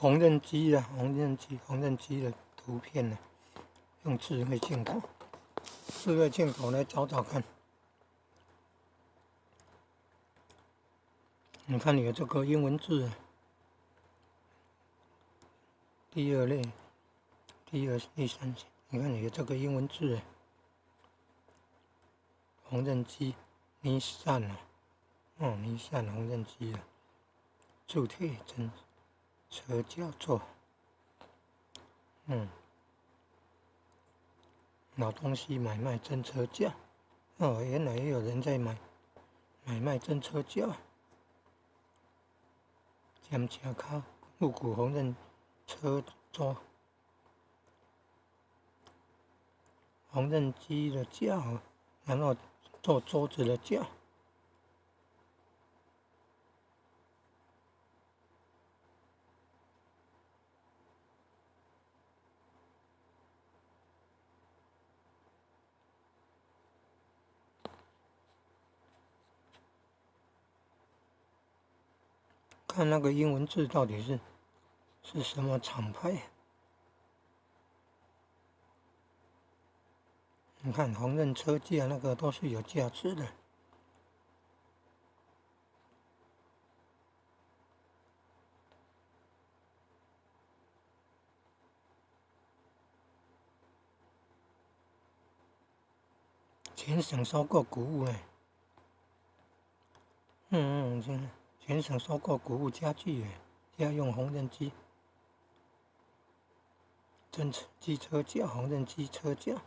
缝纫机啊，缝纫机的图片呢、用智慧镜头来找找看。你看有这个英文字，第二类，第三节，你看有这个英文字，缝纫机，尼桑啊，尼桑缝纫机啊，铸铁真车脚座，老东西买卖真车价，原来也有人在买卖真车价。尖车卡复古缝纫车桌，缝纫机的架，然后做桌子的架。看那个英文字到底是什么厂牌？你看缝纫车架那个都是有价值的。全省收购谷物全省收购谷物家具家用缝纫机，真机车架，缝纫机车架。